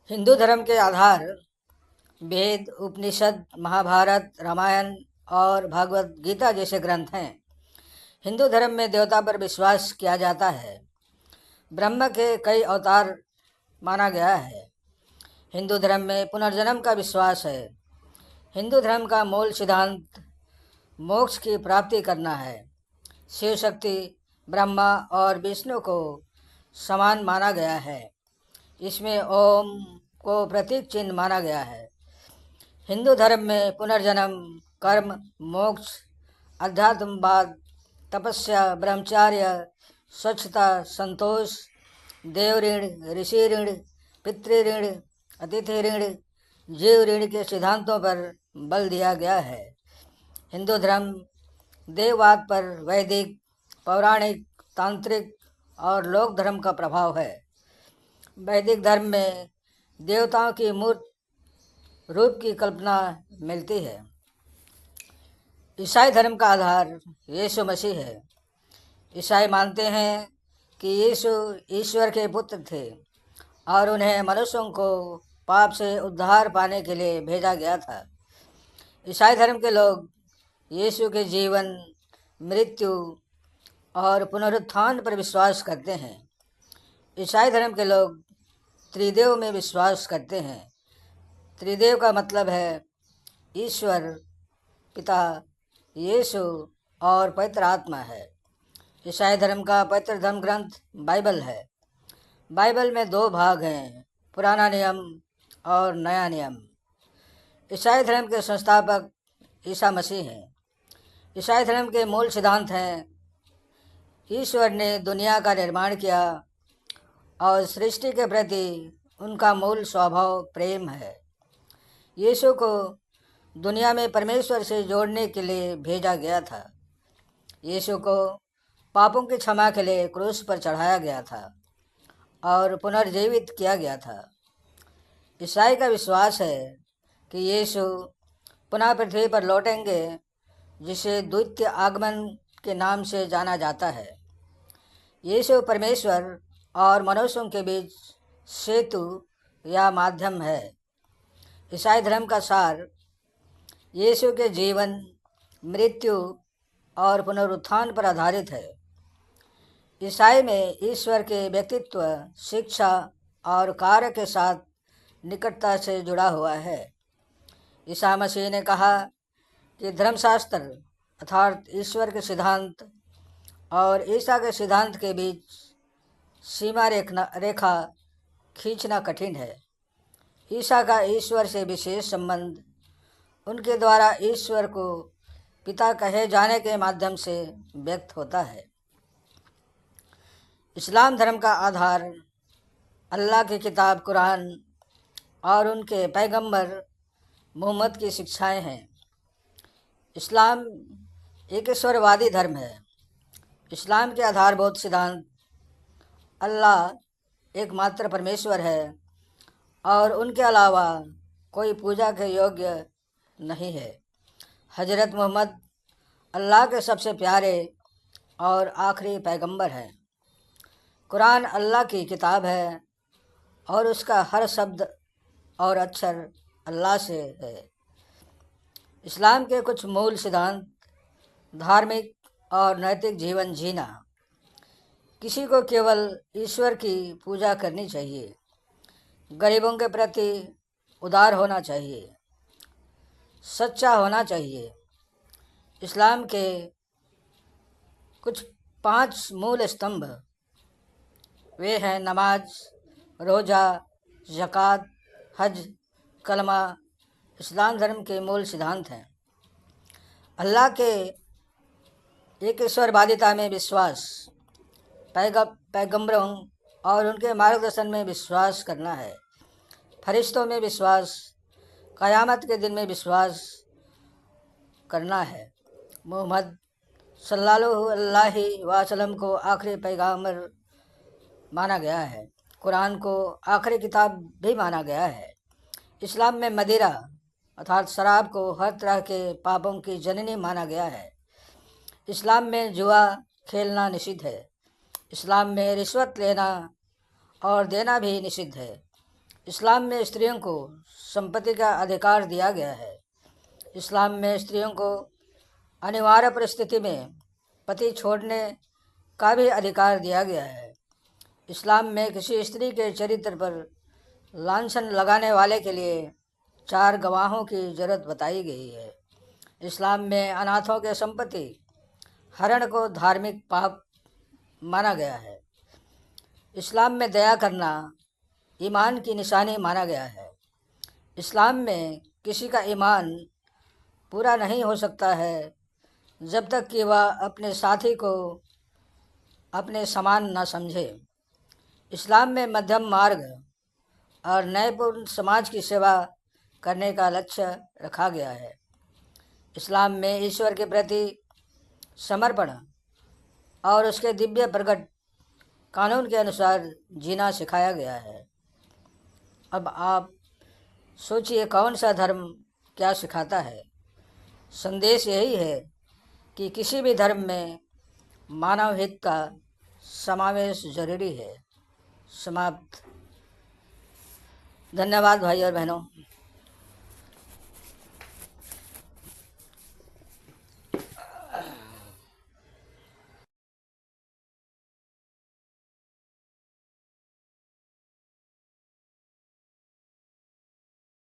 हिंदू धर्म के आधार वेद, उपनिषद, महाभारत, रामायण और भागवत गीता जैसे ग्रंथ हैं। हिंदू धर्म में देवता पर विश्वास किया जाता है। ब्रह्म के कई अवतार माना गया है। हिंदू धर्म में पुनर्जन्म का विश्वास है। हिंदू धर्म का मूल सिद्धांत मोक्ष की प्राप्ति करना है। शिव शक्ति, ब्रह्मा और विष्णु को समान माना गया है। इसमें ओम को प्रतीक चिन्ह माना गया है। हिंदू धर्म में पुनर्जन्म, कर्म, मोक्ष, अध्यात्मवाद, तपस्या, ब्रह्मचार्य, स्वच्छता, संतोष, देव ऋण, ऋषि ऋण, पितृ ऋण, अतिथि ऋण, जीव ऋण के सिद्धांतों पर बल दिया गया है। हिंदू धर्म देववाद पर वैदिक, पौराणिक, तांत्रिक और लोक धर्म का प्रभाव है। वैदिक धर्म में देवताओं की मूर्त रूप की कल्पना मिलती है। ईसाई धर्म का आधार यीशु मसीह है। ईसाई मानते हैं कि यीशु ईश्वर के पुत्र थे और उन्हें मनुष्यों को पाप से उद्धार पाने के लिए भेजा गया था। ईसाई धर्म के लोग यीशु के जीवन, मृत्यु और पुनरुत्थान पर विश्वास करते हैं। ईसाई धर्म के लोग त्रिदेव में विश्वास करते हैं। त्रिदेव का मतलब है ईश्वर, पिता, यीशु और पवित्र आत्मा है। ईसाई धर्म का पवित्र धर्म ग्रंथ बाइबल है। बाइबल में 2 भाग हैं, पुराना नियम और नया नियम। ईसाई धर्म के संस्थापक ईसा मसीह हैं। ईसाई धर्म के मूल सिद्धांत हैं, ईश्वर ने दुनिया का निर्माण किया और सृष्टि के प्रति उनका मूल स्वभाव प्रेम है। यीशु को दुनिया में परमेश्वर से जोड़ने के लिए भेजा गया था। यीशु को पापों की क्षमा के लिए क्रूस पर चढ़ाया गया था और पुनर्जीवित किया गया था। ईसाई का विश्वास है कि यीशु पुनः पृथ्वी पर लौटेंगे, जिसे द्वितीय आगमन के नाम से जाना जाता है। यीशु परमेश्वर और मनुष्यों के बीच सेतु या माध्यम है। ईसाई धर्म का सार यीशु के जीवन, मृत्यु और पुनरुत्थान पर आधारित है। ईसाई में ईश्वर के व्यक्तित्व, शिक्षा और कार्य के साथ निकटता से जुड़ा हुआ है। ईसा मसीह ने कहा कि धर्मशास्त्र अर्थात ईश्वर के सिद्धांत और ईसा के सिद्धांत के बीच सीमा रेखा खींचना कठिन है। ईसा का ईश्वर से विशेष संबंध उनके द्वारा ईश्वर को पिता कहे जाने के माध्यम से व्यक्त होता है। इस्लाम धर्म का आधार अल्लाह की किताब कुरान और उनके पैगंबर मोहम्मद की शिक्षाएं हैं। इस्लाम एक ईश्वरवादी धर्म है। इस्लाम के आधारभूत सिद्धांत अल्लाह एकमात्र परमेश्वर है और उनके अलावा कोई पूजा के योग्य नहीं है। हजरत मोहम्मद अल्लाह के सबसे प्यारे और आखिरी पैगंबर हैं। कुरान अल्लाह की किताब है और उसका हर शब्द और अक्षर अल्लाह से है। इस्लाम के कुछ मूल सिद्धांत: धार्मिक और नैतिक जीवन जीना, किसी को केवल ईश्वर की पूजा करनी चाहिए, गरीबों के प्रति उदार होना चाहिए, सच्चा होना चाहिए। इस्लाम के कुछ 5 मूल स्तंभ वे हैं नमाज, रोज़ा, ज़कात, हज, कलमा। इस्लाम धर्म के मूल सिद्धांत हैं अल्लाह के एक ईश्वरवादिता में विश्वास, पैगंबरों और उनके मार्गदर्शन में विश्वास करना है, फरिश्तों में विश्वास, क़यामत के दिन में विश्वास करना है। मोहम्मद सल्लल्लाहु अलैहि वसल्लम को आखिरी पैगंबर माना गया है। कुरान को आखिरी किताब भी माना गया है। इस्लाम में मदिरा अर्थात शराब को हर तरह के पापों की जननी माना गया है। इस्लाम में जुआ खेलना निषिद्ध है। इस्लाम में रिश्वत लेना और देना भी निषिद्ध है। इस्लाम में स्त्रियों को संपत्ति का अधिकार दिया गया है। इस्लाम में स्त्रियों को अनिवार्य परिस्थिति में पति छोड़ने का भी अधिकार दिया गया है। इस्लाम में किसी स्त्री के चरित्र पर लांछन लगाने वाले के लिए 4 गवाहों की जरूरत बताई गई है। इस्लाम में अनाथों के संपत्ति हरण को धार्मिक पाप माना गया है। इस्लाम में दया करना ईमान की निशानी माना गया है। इस्लाम में किसी का ईमान पूरा नहीं हो सकता है जब तक कि वह अपने साथी को अपने समान न समझे। इस्लाम में मध्यम मार्ग और न्यायपूर्ण समाज की सेवा करने का लक्ष्य रखा गया है। इस्लाम में ईश्वर के प्रति समर्पण और उसके दिव्य प्रकट कानून के अनुसार जीना सिखाया गया है। अब आप सोचिए कौन सा धर्म क्या सिखाता है। संदेश यही है कि किसी भी धर्म में मानव हित का समावेश जरूरी है। समाप्त। धन्यवाद भाई और बहनों।